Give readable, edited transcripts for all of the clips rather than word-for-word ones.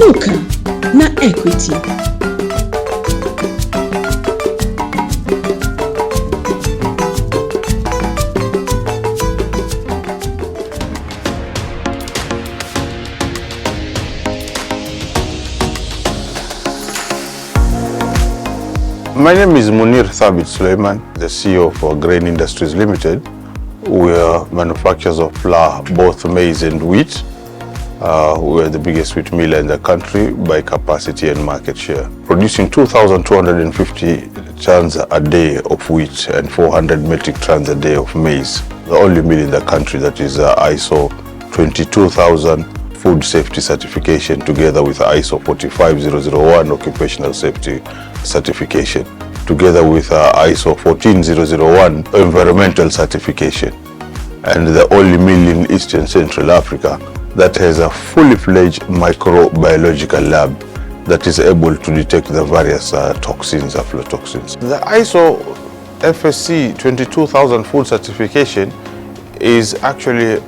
Inuka na Equity. My name is Munir Thabit Suleiman, the CEO for Grain Industries Limited. We are manufacturers of flour, both maize and wheat. We are the biggest wheat miller in the country by capacity and market share, producing 2,250 tons a day of wheat and 400 metric tons a day of maize. The only mill in the country that is ISO 22,000 food safety certification, together with ISO 45001 occupational safety certification, together with ISO 14001 environmental certification, and the only mill in Eastern Central Africa that has a fully fledged microbiological lab that is able to detect the various toxins, aflatoxins. The ISO FSC 22,000 food certification is actually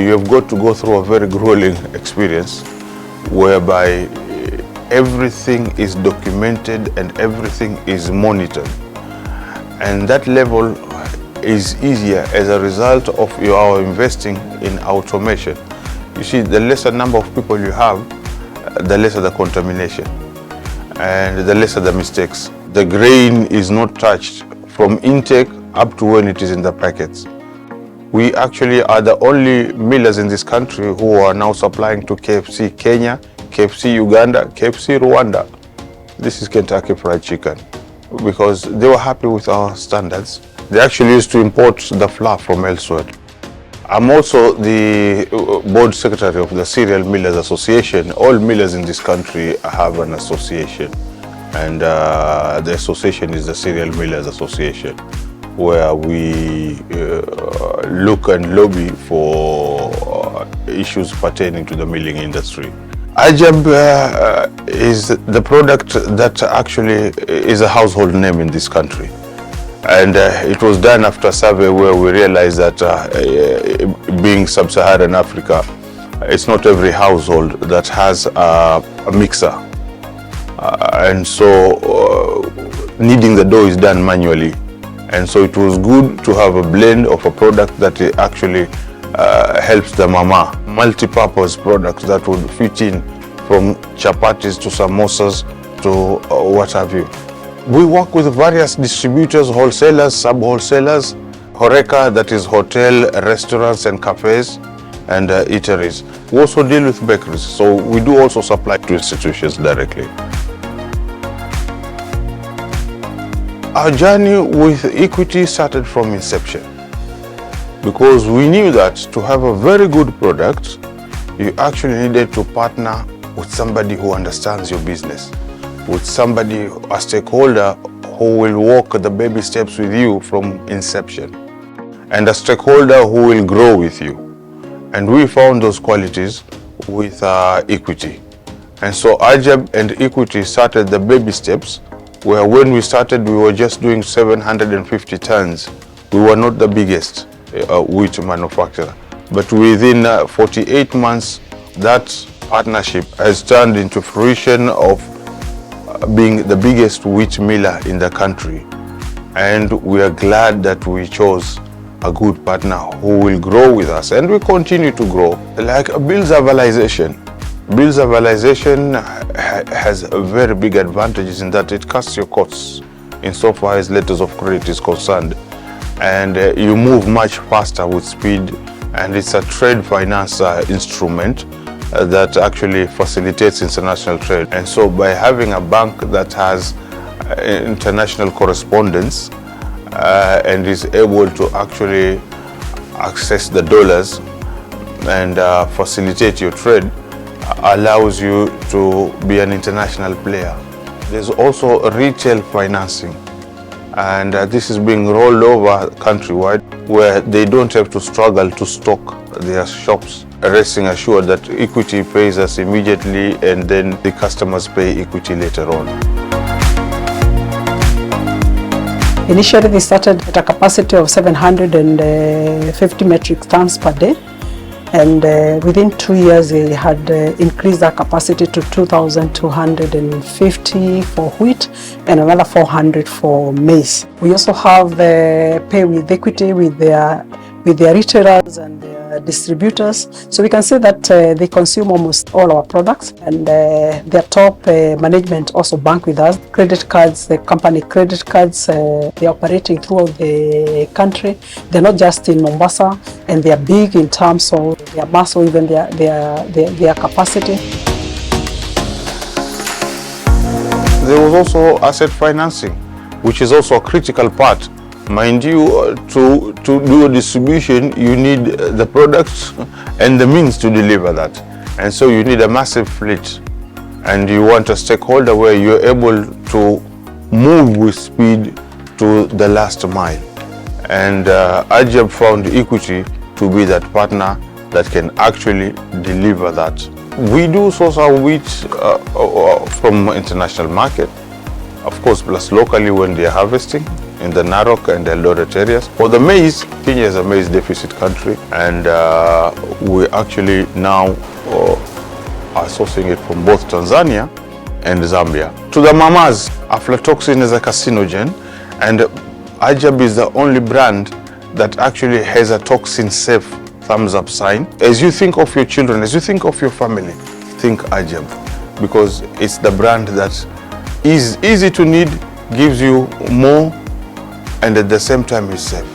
you've got to go through a very grueling experience whereby everything is documented and everything is monitored. And that level is easier as a result of our investing in automation. You see, the lesser number of people you have, the lesser the contamination and the lesser the mistakes. The grain is not touched from intake up to when it is in the packets. We actually are the only millers in this country who are now supplying to KFC Kenya, KFC Uganda, KFC Rwanda. This is Kentucky Fried Chicken, because they were happy with our standards. They actually used to import the flour from elsewhere. I'm also the board secretary of the Cereal Millers Association. All millers in this country have an association, and the association is the Cereal Millers Association, where we look and lobby for issues pertaining to the milling industry. Ajab is the product that actually is a household name in this country. And it was done after a survey where we realized that being sub-Saharan Africa, it's not every household that has a mixer. And so kneading the dough is done manually. And so it was good to have a blend of a product that actually helps the mama. Multi-purpose products that would fit in from chapatis to samosas to what have you. We work with various distributors, wholesalers, sub-wholesalers, Horeca, that is hotel, restaurants and cafes and eateries. We also deal with bakeries, so we do also supply to institutions directly. Our journey with Equity started from inception, because we knew that to have a very good product, you actually needed to partner with somebody who understands your business, with somebody, a stakeholder who will walk the baby steps with you from inception, and a stakeholder who will grow with you. And we found those qualities with Equity. And so Ajab and Equity started the baby steps, where when we started, we were just doing 750 tons. We were not the biggest wheat manufacturer. But within 48 months, that partnership has turned into fruition of being the biggest wheat miller in the country. And we are glad that we chose a good partner who will grow with us, and we continue to grow. Like bill stabilization. Bill stabilization has a very big advantages in that it cuts your costs insofar as letters of credit is concerned, and you move much faster with speed, and it's a trade finance instrument that actually facilitates international trade. And so by having a bank that has international correspondence and is able to actually access the dollars and facilitate your trade, allows you to be an international player. There's also retail financing, and this is being rolled over countrywide, where they don't have to struggle to stock their shops, resting assured that Equity pays us immediately and then the customers pay Equity later on. Initially, they started at a capacity of 750 metric tons per day. and within 2 years we had increased our capacity to 2,250 for wheat and another 400 for maize. We also have pay with equity with their retailers and their distributors. So we can say that they consume almost all our products, and their top management also bank with us. Credit cards, the company credit cards, they're operating throughout the country. They're not just in Mombasa, and they are big in terms of their muscle, even their capacity. There was also asset financing, which is also a critical part. Mind you, to do a distribution, you need the products and the means to deliver that. And so you need a massive fleet. And you want a stakeholder where you're able to move with speed to the last mile. And Ajab found Equity to be that partner that can actually deliver that. We do source our wheat from international market, of course, plus locally when they're harvesting in the Narok and Eldoret areas. For the maize, Kenya is a maize deficit country, and we actually now are sourcing it from both Tanzania and Zambia. To the mamas, aflatoxin is a carcinogen, and Ajab is the only brand that actually has a toxin-safe thumbs up sign. As you think of your children, as you think of your family, think Ajab, because it's the brand that is easy to need, gives you more, and at the same time is safe.